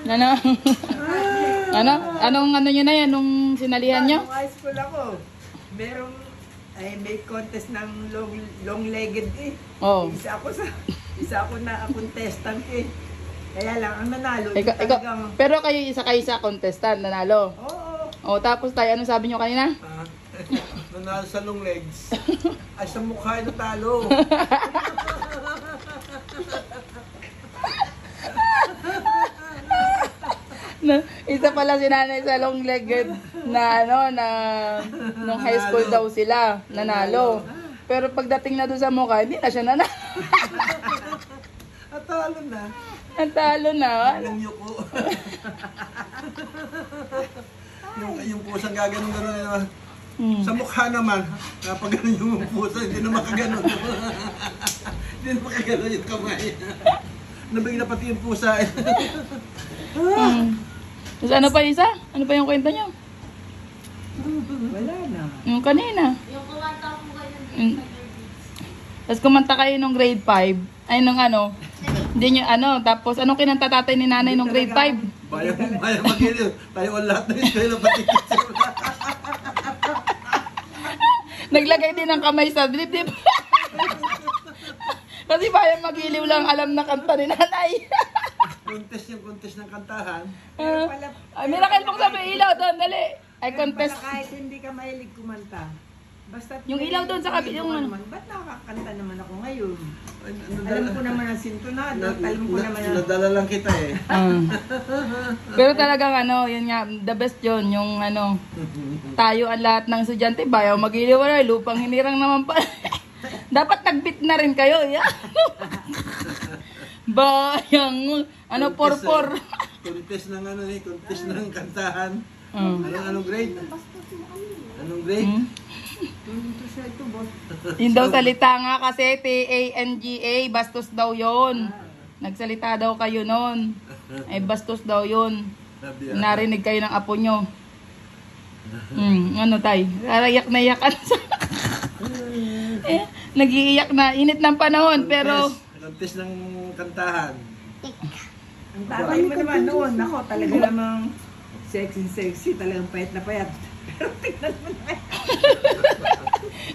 Ano? Ano? Anong ano nyo na yan? Nung sinalihan nyo? Nung high school ako, merong may contest ng long-legged eh. Oo. Isa ako na contestant eh. Kaya lang, ang nanalo, Ikaw, pero kayo isa contestant, nanalo. Oo. O, tapos tayo, anong sabi nyo kanina? Nanalo sa long legs. Ay, sa mukha na talo. Isa pala si nanay sa long-legged na ano, na nung high school daw sila, nanalo. Pero pagdating na doon sa mukha, hindi na siya nanalo. At talo na. Ang talo na. Yung yuko. yung pusang gaganon-ganon na. Sa mukha naman, kapag ganon yung pusa, hindi na makaganon. Hindi na makaganon yung kamay. Nabigla pati yung pusa. Tapos ano pa isa? Ano pa yung kwento nyo? Wala na. Yung kanina. Yung kumanta ko kayo Tapos kumanta kayo nung grade 5. Ay, nung ano. Hindi nyo ano. Tapos anong kinanta tatay ni nanay nung grade 5? Bayang magiliw. Tayo ang lahat na ito. Pati Naglagay din ng kamay sa dibdib. Kasi bayang magiliw lang alam na kanta ni nanay. contest ng kantahan. Ay, miracle pong sabi ilaw doon, dali. Ay, contest. Kahit hindi ka mahilig kumanta. Basta Yung ilaw doon sa kapit, yung ano. Ba't nakakanta naman ako ngayon? Ay, Alam ko naman ang sintonado. Alam ko naman ang... Nadala lang kita eh. Pero talagang ano, yun nga, the best yun. Yung ano, tayo ang lahat ng estudyante, bayaw magiliw wala, lupang hinirang naman pa. Dapat nagbit na rin kayo. Yeah? Bayang, ano, porpor. Contest ng ano eh, contest ng kantahan. Anong grade? Anong grade? Yun daw salita nga kasi, T-A-N-G-A, bastos daw yun. Nagsalita daw kayo nun. Ay, bastos daw yun. Narinig kayo ng apo nyo. Ano tay? Iyak na iyak. Nag-iiyak na. Init ng panahon, pero... Contest ng kantahan. Ang tatay mo naman noon, ako talaga namang sexy, talagang payat na payat. Pero tignan mo na.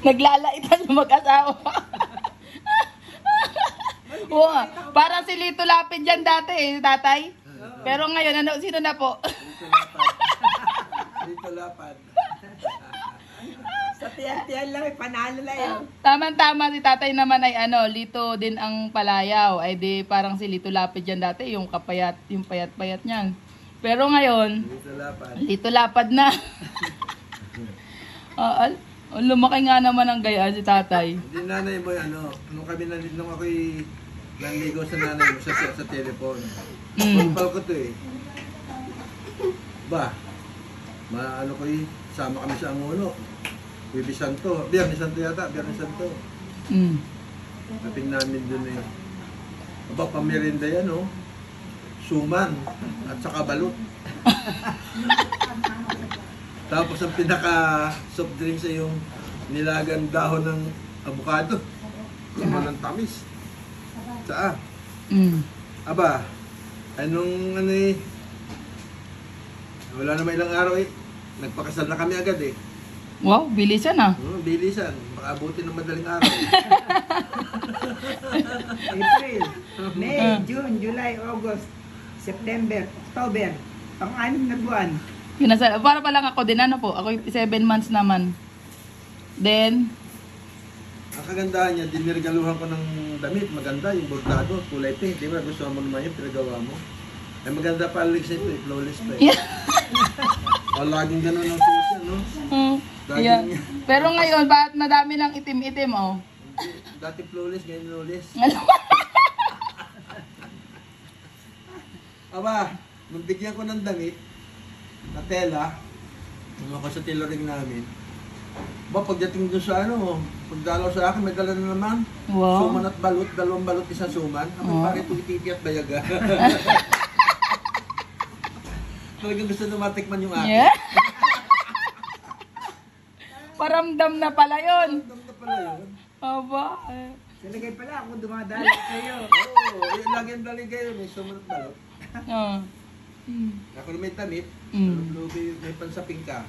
Naglalaitan yung mag-asawa. Oo, parang si Lito Lapid dyan dati eh, tatay. Pero ngayon, ano, sino na po? Dito lapad. Sa tiyan-tiyan lang, panalo na yun. Tama-tama si tatay naman ay ano, Lito din ang palayaw. Ay di parang si Lito Lapid dyan dati, yung kapayat, yung payat-payat niyan. Pero ngayon, Dito lapad. Lito Lapad na. Lumaki nga naman ang gayaan si tatay. Hindi nanay mo ano, nung ako'y nanligaw sa nanay mo sa telephone. Pagpal ko to eh. Ba, ano ko eh, sama kami sa Angulo. Biyernes Santo yata, Biyernes Santo. Kaping namin dun eh. Aba, pamirinda yan oh. Suman at saka balot. Tapos ang pinaka soft drinks ay yung nilagang dahon ng avocado. Sama ng tamis. Saan? Aba, anong ano eh. Wala naman ilang araw eh. Nagpakasal na kami agad eh. Wow, bilisan ah. Bilisan. Baka abutin ng madaling araw. April, May, June, July, August, September, October. Pang-anim na buwan. Para pa lang ako din, ano po, ako 7 months naman. Then, Ang kagandahan niya, dinirgaluhan ko ng damit. Maganda yung bordado, kulay pink. Di ba? Gusto mo naman yung pinagawa mo. Ay maganda pa legs nito eh, flawless pa eh. Laging ganun ang susi, no? yeah. Pero ngayon, bakit madami ng itim-itim, oh? Dati flawless, ngayon flawless. Aba, nung bigyan ko ng damit, na tela, nung ako sa tailoring namin, ba, pagdating doon sa ano, pagdalaw sa akin, may dala na naman. Wow. Suman at balot, dalawang balot, isang suman. Ako bakit ititi at bayaga. Talagang gusto na matikman yung akin. Yeah. Paramdam na pala yun. Paramdam na pala yun. Aba. Talagay pala ako dumadali kayo. Oo, lagi ang dali kayo, may suman at balot. Ako na may damit, may pansaping ka.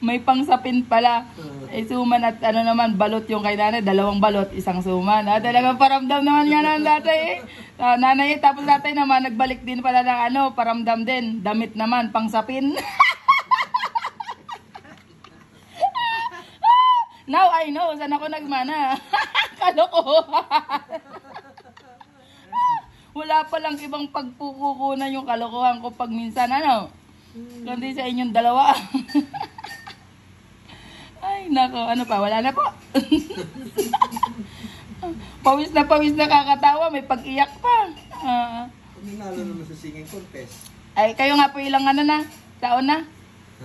may pangsapin pala. Suman at ano naman, balot yung kay nanay, 2 balot, 1 suman. Talagang paramdam naman nga ng tatay eh. Nanay, tapos tatay naman, nagbalik din pala ng paramdam din. Damit naman, pangsapin. Now I know, saan ako nagmana. Kalokohan. Wala palang ibang pagpukukunan yung kalokohan ko pag minsan, kundi sa inyong 2. Ay, nako. Ano pa? Wala na po. Pawis na kakatawa. May pag-iyak pa. Nanalo naman sa singing contest. Ay, kayo nga po ilang taon na?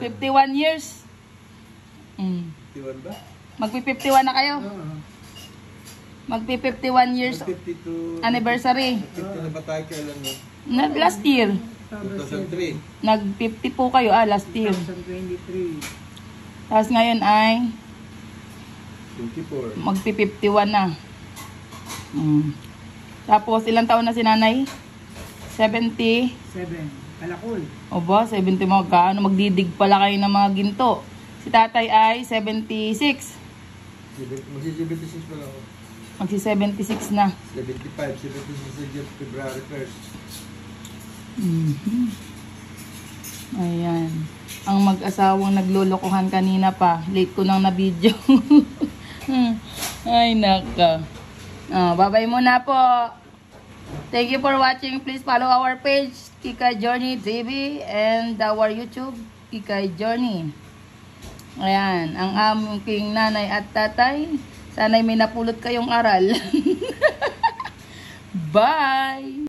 51 years. 51 ba? Magpi-51 na kayo. Magpi-51 years 52. anniversary. 50 na ba tayo kailan mo? Last year. 2003. Nag-50 po kayo, last year. 2023. Tapos ngayon ay 24. magpi-51 na. Tapos ilang taon na si nanay? 70. 7. Kalakul. Oba, 70 magkaano, magdidig pala kayo ng mga ginto. Si tatay ay 76. Magsi-76 pala ako. Magsi-76 na. 75, 76 February 1st. Ayan. Ang mag-asawang naglolokohan kanina pa. Late ko nang na-video. Ay, naka. Bye-bye muna po. Thank you for watching. Please follow our page, Kikay Journey TV, and our YouTube, Kikay Journey. Ayan, ang aming nanay at tatay. Sana'y may napulot kayong aral. Bye!